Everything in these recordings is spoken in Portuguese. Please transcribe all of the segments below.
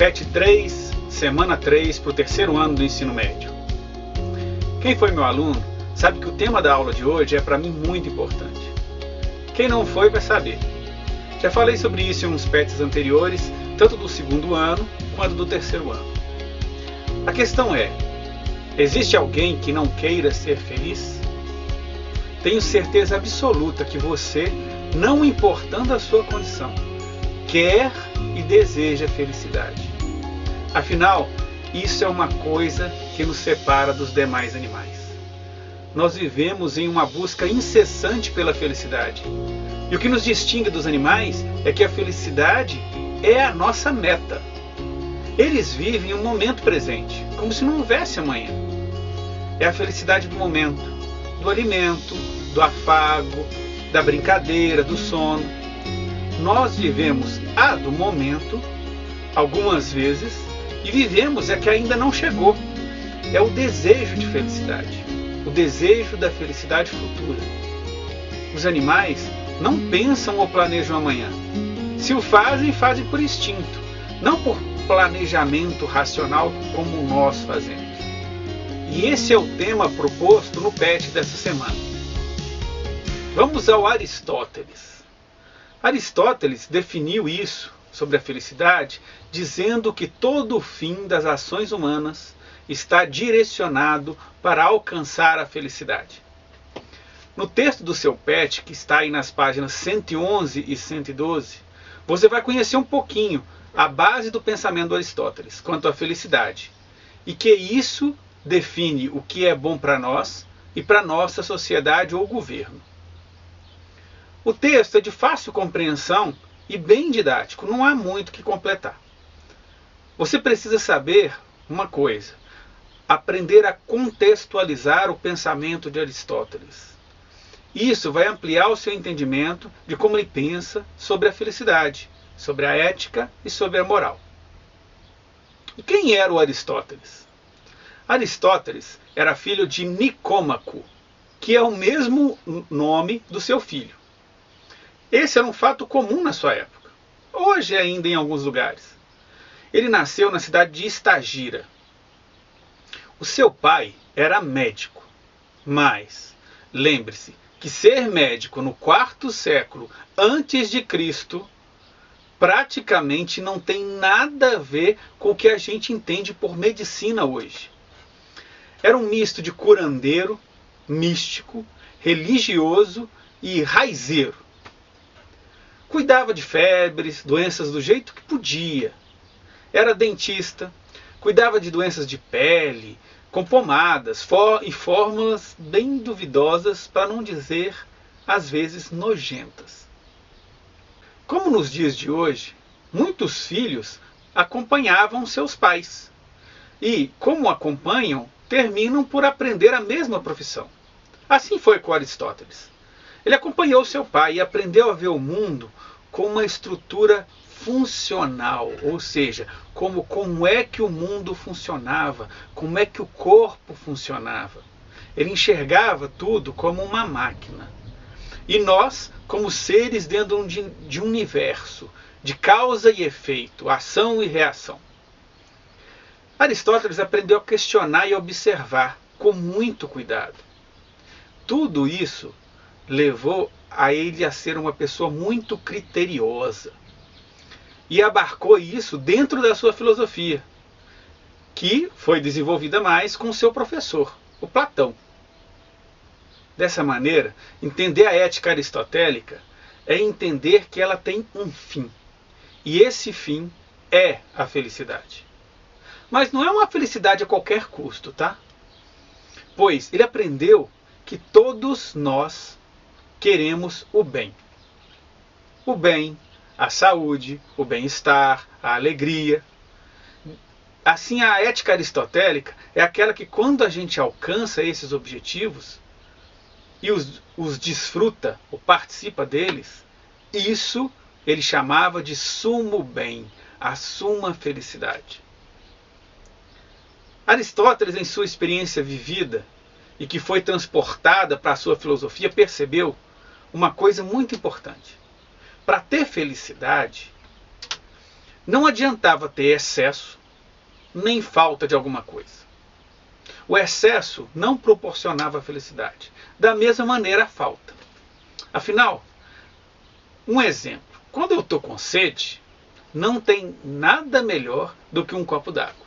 PET 3, semana 3 para o terceiro ano do ensino médio. Quem foi meu aluno sabe que o tema da aula de hoje é para mim muito importante. Quem não foi vai saber. Já falei sobre isso em uns PETs anteriores, tanto do segundo ano quanto do terceiro ano. A questão é, existe alguém que não queira ser feliz? Tenho certeza absoluta que você, não importando a sua condição, quer e deseja felicidade. Afinal, isso é uma coisa que nos separa dos demais animais. Nós vivemos em uma busca incessante pela felicidade. E o que nos distingue dos animais é que a felicidade é a nossa meta. Eles vivem o momento presente, como se não houvesse amanhã. É a felicidade do momento, do alimento, do afago, da brincadeira, do sono. Nós vivemos a do momento, algumas vezes, e vivemos a que ainda não chegou. É o desejo de felicidade, o desejo da felicidade futura. Os animais não pensam ou planejam amanhã. Se o fazem, fazem por instinto, não por planejamento racional como nós fazemos. E esse é o tema proposto no PET dessa semana. Vamos ao Aristóteles. Aristóteles definiu isso sobre a felicidade dizendo que todo o fim das ações humanas está direcionado para alcançar a felicidade. No texto do seu PET, que está aí nas páginas 111 e 112, você vai conhecer um pouquinho a base do pensamento do Aristóteles quanto à felicidade, e que isso define o que é bom para nós e para nossa sociedade ou governo. O texto é de fácil compreensão e bem didático, não há muito que completar. Você precisa saber uma coisa: aprender a contextualizar o pensamento de Aristóteles. Isso vai ampliar o seu entendimento de como ele pensa sobre a felicidade, sobre a ética e sobre a moral. E quem era o Aristóteles? Aristóteles era filho de Nicômaco, que é o mesmo nome do seu filho. Esse era um fato comum na sua época, hoje ainda em alguns lugares. Ele nasceu na cidade de Estagira. O seu pai era médico, mas lembre-se que ser médico no quarto século antes de Cristo praticamente não tem nada a ver com o que a gente entende por medicina hoje. Era um misto de curandeiro, místico, religioso e raizeiro. Cuidava de febres, doenças do jeito que podia. Era dentista, cuidava de doenças de pele, com pomadas e fórmulas bem duvidosas, para não dizer, às vezes, nojentas. Como nos dias de hoje, muitos filhos acompanhavam seus pais. E, como acompanham, terminam por aprender a mesma profissão. Assim foi com Aristóteles. Ele acompanhou seu pai e aprendeu a ver o mundo com uma estrutura funcional, ou seja, como é que o mundo funcionava, como é que o corpo funcionava. Ele enxergava tudo como uma máquina. E nós, como seres dentro de um universo, de causa e efeito, ação e reação. Aristóteles aprendeu a questionar e observar com muito cuidado. Tudo isso levou a ele a ser uma pessoa muito criteriosa. E abarcou isso dentro da sua filosofia, que foi desenvolvida mais com seu professor, o Platão. Dessa maneira, entender a ética aristotélica é entender que ela tem um fim. E esse fim é a felicidade. Mas não é uma felicidade a qualquer custo, tá? Pois ele aprendeu que todos nós queremos o bem. O bem, a saúde, o bem-estar, a alegria. Assim, a ética aristotélica é aquela que, quando a gente alcança esses objetivos e os desfruta ou participa deles, isso ele chamava de sumo bem, a suma felicidade. Aristóteles, em sua experiência vivida e que foi transportada para a sua filosofia, percebeu uma coisa muito importante. Para ter felicidade, Não adiantava ter excesso, nem falta de alguma coisa. O excesso não proporcionava felicidade. Da mesma maneira a falta. Afinal, um exemplo. Quando eu estou com sede, não tem nada melhor do que um copo d'água.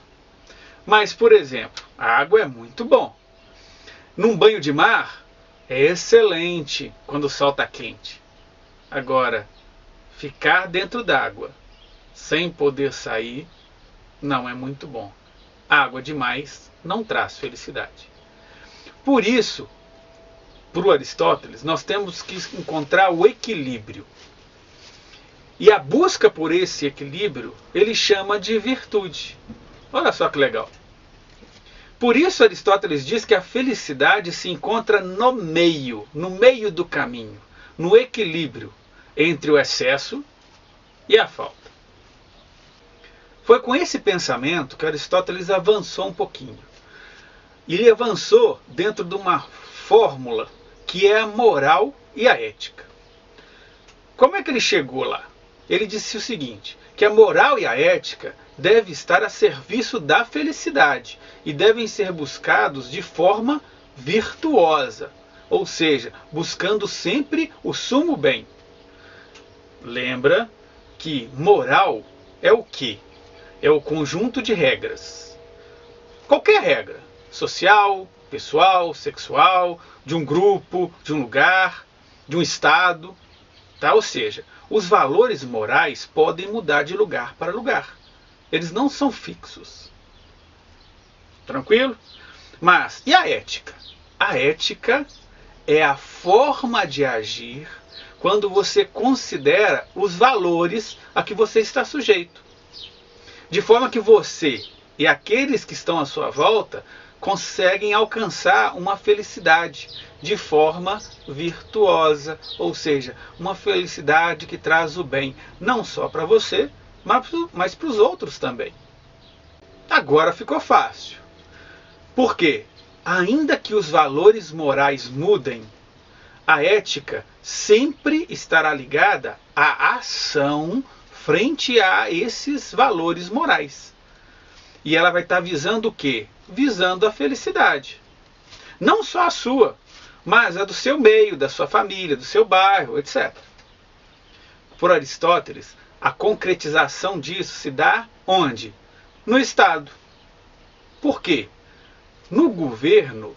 Mas, por exemplo, a água é muito bom. Num banho de mar, é excelente quando o sol está quente. Agora, ficar dentro d'água, sem poder sair, não é muito bom. Água demais não traz felicidade. Por isso, para o Aristóteles, nós temos que encontrar o equilíbrio. E a busca por esse equilíbrio, ele chama de virtude. Olha só que legal. Por isso Aristóteles diz que a felicidade se encontra no meio do caminho, no equilíbrio entre o excesso e a falta. Foi com esse pensamento que Aristóteles avançou um pouquinho. Ele avançou dentro de uma fórmula que é a moral e a ética. Como é que ele chegou lá? Ele disse o seguinte, que a moral e a ética devem estar a serviço da felicidade e devem ser buscados de forma virtuosa, ou seja, buscando sempre o sumo bem. Lembra que moral é o quê? É o conjunto de regras. Qualquer regra, social, pessoal, sexual, de um grupo, de um lugar, de um estado, tá? Ou seja, os valores morais podem mudar de lugar para lugar. Eles não são fixos. Tranquilo? Mas, e a ética? A ética é a forma de agir quando você considera os valores a que você está sujeito. De forma que você e aqueles que estão à sua volta conseguem alcançar uma felicidade de forma virtuosa, ou seja, uma felicidade que traz o bem, não só para você, mas para os outros também. Agora ficou fácil. Por quê? Ainda que os valores morais mudem, a ética sempre estará ligada à ação frente a esses valores morais. E ela vai estar visando o quê? Visando a felicidade. Não só a sua, mas a do seu meio, da sua família, do seu bairro, etc. Por Aristóteles, a concretização disso se dá onde? No Estado. Por quê? No governo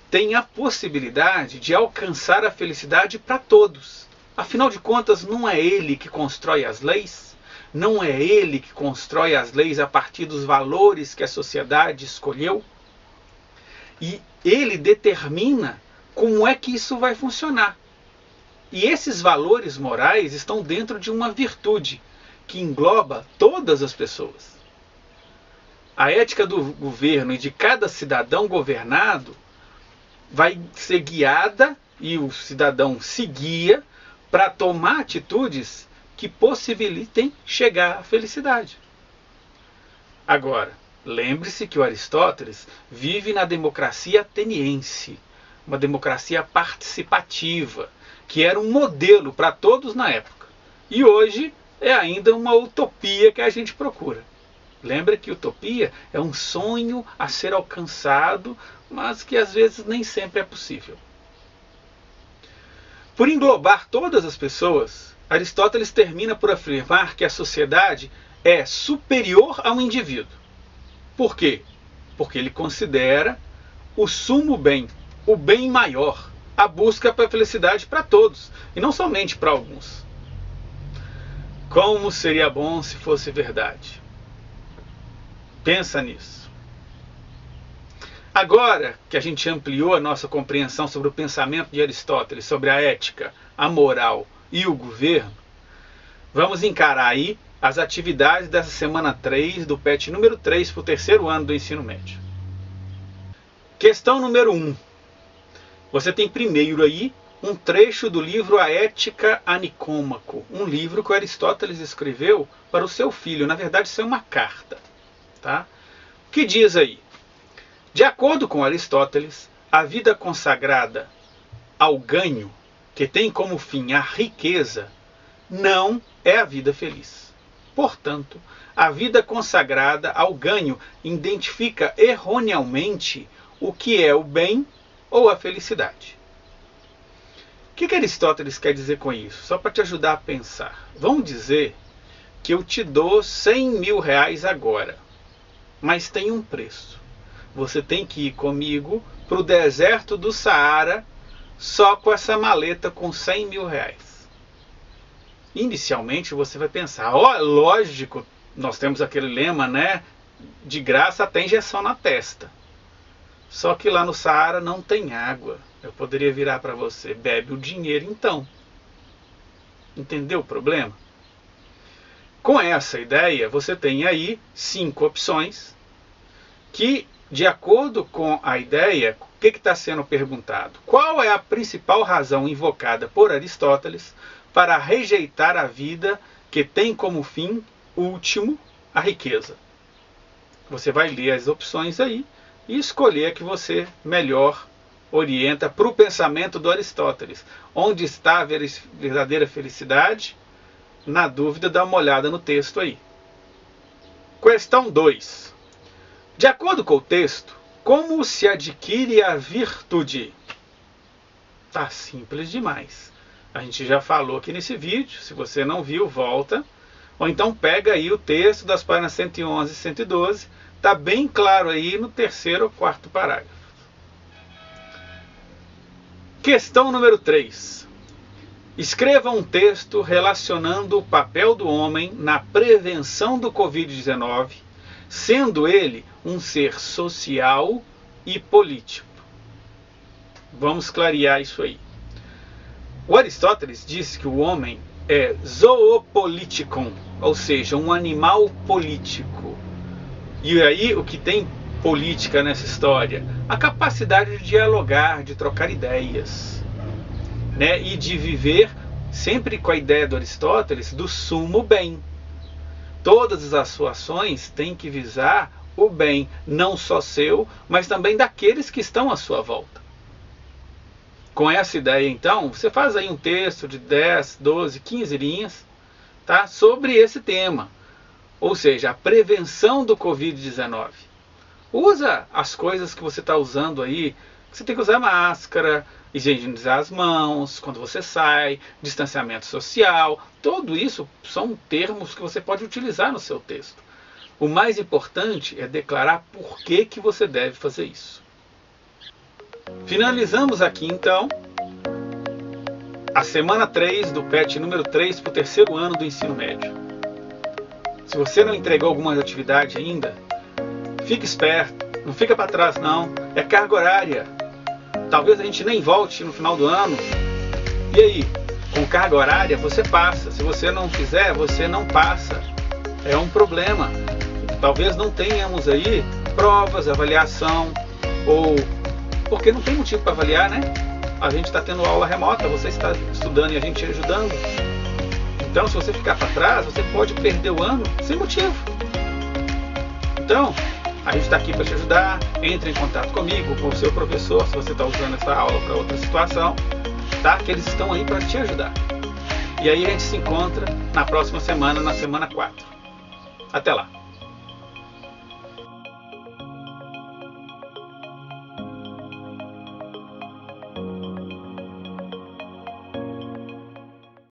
tem a possibilidade de alcançar a felicidade para todos. Afinal de contas, não é ele que constrói as leis? Não é ele que constrói as leis a partir dos valores que a sociedade escolheu? E ele determina como é que isso vai funcionar. E esses valores morais estão dentro de uma virtude que engloba todas as pessoas. A ética do governo e de cada cidadão governado vai ser guiada, e o cidadão se guia para tomar atitudes que possibilitem chegar à felicidade. Agora, lembre-se que o Aristóteles vive na democracia ateniense, uma democracia participativa, que era um modelo para todos na época. E hoje é ainda uma utopia que a gente procura. Lembra que utopia é um sonho a ser alcançado, mas que às vezes nem sempre é possível. Por englobar todas as pessoas, Aristóteles termina por afirmar que a sociedade é superior ao indivíduo. Por quê? Porque ele considera o sumo bem, o bem maior, a busca pela felicidade para todos, e não somente para alguns. Como seria bom se fosse verdade? Pensa nisso. Agora que a gente ampliou a nossa compreensão sobre o pensamento de Aristóteles, sobre a ética, a moral e o governo, vamos encarar aí as atividades dessa semana 3 do PET número 3 para o terceiro ano do ensino médio. Questão número 1. Você tem primeiro aí um trecho do livro A Ética a Nicômaco, um livro que Aristóteles escreveu para o seu filho. Na verdade, isso é uma carta. Tá? O que diz aí? De acordo com Aristóteles, a vida consagrada ao ganho, que tem como fim a riqueza, não é a vida feliz. Portanto, a vida consagrada ao ganho identifica erroneamente o que é o bem ou a felicidade. O que Aristóteles quer dizer com isso? Só para te ajudar a pensar. Vamos dizer que eu te dou 100 mil reais agora, mas tem um preço. Você tem que ir comigo para o deserto do Saara só com essa maleta com 100 mil reais. Inicialmente você vai pensar, lógico, nós temos aquele lema, né? De graça até injeção na testa. Só que lá no Saara não tem água. Eu poderia virar para você, bebe o dinheiro então. Entendeu o problema? Com essa ideia, você tem aí 5 opções que, de acordo com a ideia, o que está sendo perguntado? Qual é a principal razão invocada por Aristóteles para rejeitar a vida que tem como fim último a riqueza? Você vai ler as opções aí e escolher a que você melhor orienta para o pensamento do Aristóteles. Onde está a verdadeira felicidade? Na dúvida, dá uma olhada no texto aí. Questão 2. De acordo com o texto, como se adquire a virtude? Tá simples demais. A gente já falou aqui nesse vídeo. Se você não viu, volta. Ou então pega aí o texto das páginas 111 e 112. Está bem claro aí no 3º ou 4º parágrafo. Questão número 3. Escreva um texto relacionando o papel do homem na prevenção do Covid-19, sendo ele um ser social e político. Vamos clarear isso aí. O Aristóteles disse que o homem é zoopolitikon, ou seja, um animal político. E aí o que tem política nessa história? A capacidade de dialogar, de trocar ideias, né? E de viver sempre com a ideia do Aristóteles do sumo bem. Todas as suas ações têm que visar o bem, não só seu, mas também daqueles que estão à sua volta. Com essa ideia, então, você faz aí um texto de 10, 12, 15 linhas, tá? Sobre esse tema. Ou seja, a prevenção do Covid-19. Usa as coisas que você está usando aí. Você tem que usar máscara, higienizar as mãos quando você sai, distanciamento social. Tudo isso são termos que você pode utilizar no seu texto. O mais importante é declarar por que você deve fazer isso. Finalizamos aqui então a semana 3 do PET número 3 para o 3º ano do ensino médio. Se você não entregou alguma atividade ainda, fique esperto, não fica para trás não, é carga horária. Talvez a gente nem volte no final do ano. E aí, com carga horária você passa, se você não fizer, você não passa. É um problema. Talvez não tenhamos aí provas, avaliação, ou porque não tem motivo para avaliar, né? A gente está tendo aula remota, você está estudando e a gente ajudando. Então, se você ficar para trás, você pode perder o ano sem motivo. Então, a gente está aqui para te ajudar. Entre em contato comigo, com o seu professor, se você está usando essa aula para outra situação, tá? Que eles estão aí para te ajudar. E aí a gente se encontra na próxima semana, na semana 4. Até lá!